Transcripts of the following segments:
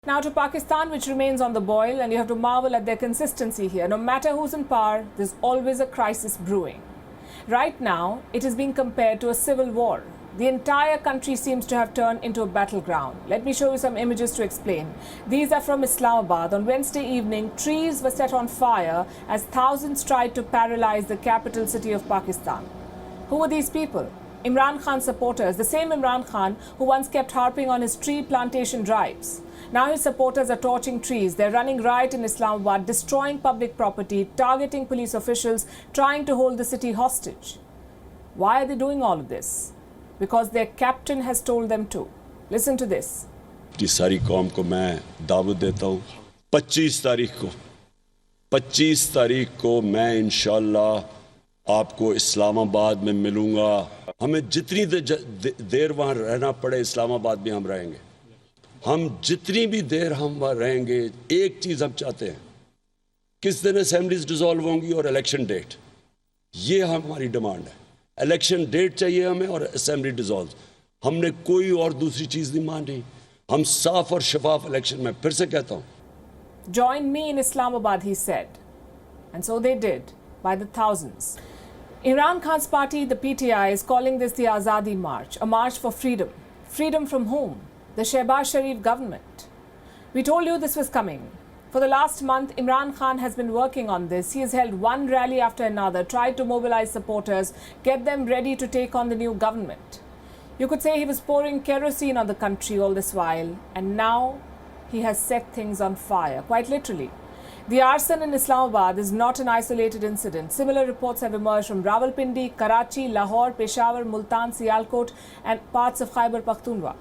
Now to Pakistan, which remains on the boil, and you have to marvel at their consistency here. No matter who's in power, there's always a crisis brewing. Right now, it is being compared to a civil war. The entire country seems to have turned into a battleground. Let me show you some images to explain. These are from Islamabad. On Wednesday evening, trees were set on fire as thousands tried to paralyze the capital city of Pakistan. Who were these people? Imran Khan supporters, the same Imran Khan who once kept harping on his tree plantation drives. Now his supporters are torching trees. They're running riot in Islamabad, destroying public property, targeting police officials, trying to hold the city hostage. Why are they doing all of this? Because their captain has told them to. Listen to this. सारी कौम को मैं दावत देता हूँ 25 तारीख को मैं इंशाल्लाह आपको इस्लामाबाद में मिलूंगा। हमें जितनी देर वहाँ रहना पड़े इस्लामाबाद में हम रहेंगे। हम जितनी भी देर हम वहाँ रहेंगे, एक चीज़ हम चाहते हैं, किस दिन असेंबलीज डिसॉल्व होंगी और इलेक्शन डेट, ये हमारी डिमांड है। इलेक्शन डेट चाहिए हमें और असेंबली डिसॉल्व। हमने कोई और दूसरी चीज़ नहीं मानी। हम साफ और शफाफ इलेक्शन में, फिर से कहता हूँ। Join me in Islamabad, he said. And so they did, by the thousands. Imran Khan's party, the PTI, is calling this the Azadi March, a march for freedom. Freedom from whom? The Shehbaz Sharif government. We told you this was coming. For the last month, Imran Khan has been working on this. He has held one rally after another, tried to mobilize supporters, get them ready to take on the new government. You could say he was pouring kerosene on the country all this while, and now he has set things on fire, quite literally. The arson in Islamabad is not an isolated incident. Similar reports have emerged from Rawalpindi, Karachi, Lahore, Peshawar, Multan, Sialkot, and parts of Khyber Pakhtunkhwa.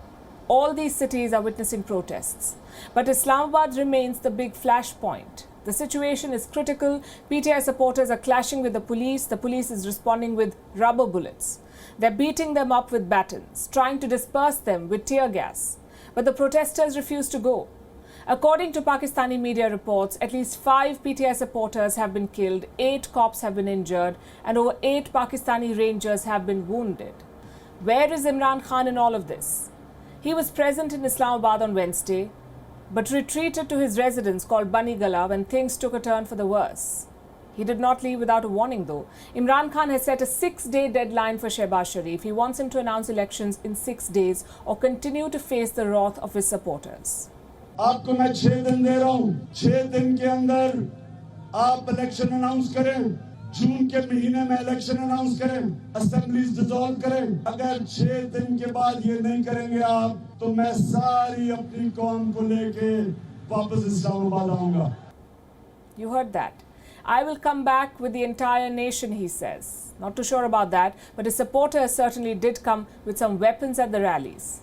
All these cities are witnessing protests. But Islamabad remains the big flashpoint. The situation is critical. PTI supporters are clashing with the police. The police is responding with rubber bullets. They're beating them up with batons, trying to disperse them with tear gas. But the protesters refuse to go. According to Pakistani media reports, at least 5 PTI supporters have been killed, 8 cops have been injured, and over 8 Pakistani rangers have been wounded. Where is Imran Khan in all of this? He was present in Islamabad on Wednesday, but retreated to his residence called Bani Gala when things took a turn for the worse. He did not leave without a warning though. Imran Khan has set a 6-day deadline for Shehbaz Sharif. He wants him to announce elections in 6 days or continue to face the wrath of his supporters. आपको मैं 6 दिन दे रहा हूँ। 6 दिन के अंदर आप election announce करें। जून के महीने में इलेक्शन अनाउंस करें, असेंबलीज डिसॉल्व करें। अगर 6 दिन के बाद ये नहीं करेंगे आप, तो मैं सारी अपनी कौम को लेके वापस इस्लामाबाद आऊंगा। You heard that. I will come back with the entire nation, he says. Not too sure about that, but his supporters certainly did come with some weapons at the rallies.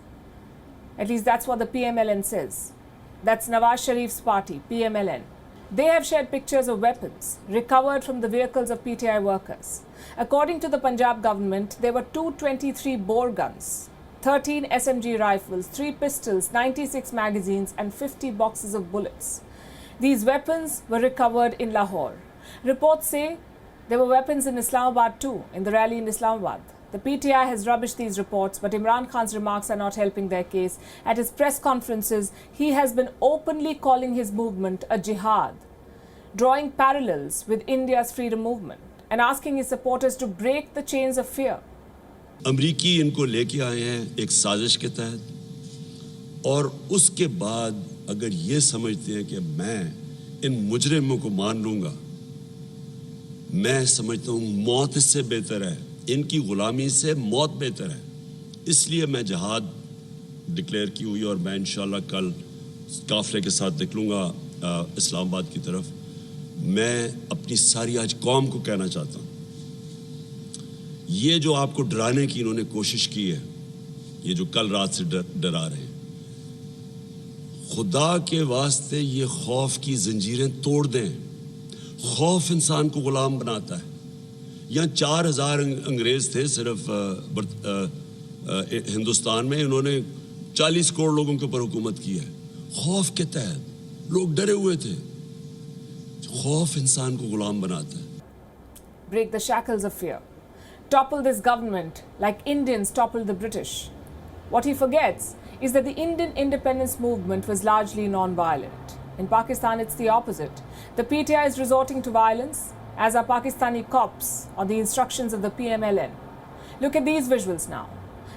At least that's what the PMLN says. That's Nawaz Sharif's party, PMLN. They have shared pictures of weapons recovered from the vehicles of PTI workers. According to the Punjab government, there were 223 bore guns, 13 SMG rifles, 3 pistols, 96 magazines, and 50 boxes of bullets. These weapons were recovered in Lahore. Reports say there were weapons in Islamabad too, in the rally in Islamabad. The PTI has rubbished these reports, but Imran Khan's remarks are not helping their case. At his press conferences, he has been openly calling his movement a jihad, drawing parallels with India's freedom movement and asking his supporters to break the chains of fear. अमरीकी इनको लेके आए हैं एक साजिश के तहत, और उसके बाद अगर ये समझते हैं कि मैं इन मुजरिमों को मान लूँगा, मैं समझता हूँ मौत इससे बेहतर है, इनकी गुलामी से मौत बेहतर है। इसलिए मैं जहाद डिक्लेयर की हुई और मैं इंशाल्लाह कल काफले के साथ निकलूँगा इस्लामाबाद की तरफ। मैं अपनी सारी आज कौम को कहना चाहता हूँ, ये जो आपको डराने की इन्होंने कोशिश की है, ये जो कल रात से डरा रहे हैं, खुदा के वास्ते ये खौफ की जंजीरें तोड़ दें। खौफ इंसान को गुलाम बनाता है। यहाँ 4000 अंग्रेज थे सिर्फ हिंदुस्तान में, इन्होंने 40 करोड़ लोगों के ऊपर हुकूमत की है। खौफ के तहत लोग डरे हुए थे। खौफ इंसान को गुलाम बनाता है। Break the shackles of fear. Topple this government like Indians toppled the British. What he forgets, is that the Indian independence movement was largely non-violent. In Pakistan, it's the opposite. The PTI is resorting to violence, as are Pakistani cops on the instructions of the PMLN. Look at these visuals now.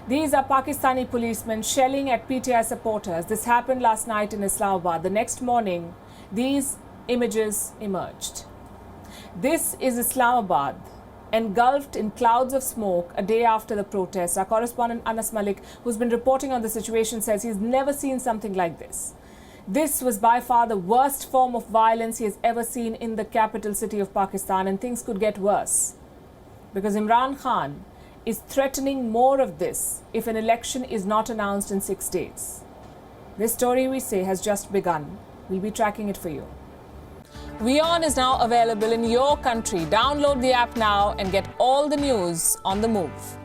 These are Pakistani policemen shelling at PTI supporters. This happened last night in Islamabad. The next morning, these images emerged. This is Islamabad, engulfed in clouds of smoke a day after the protests. Our correspondent Anas Malik, who's been reporting on the situation, says he's never seen something like this. This was by far the worst form of violence he has ever seen in the capital city of Pakistan, and things could get worse. Because Imran Khan is threatening more of this if an election is not announced in 6 days. This story, we say, has just begun. We'll be tracking it for you. WION is now available in your country. Download the app now and get all the news on the move.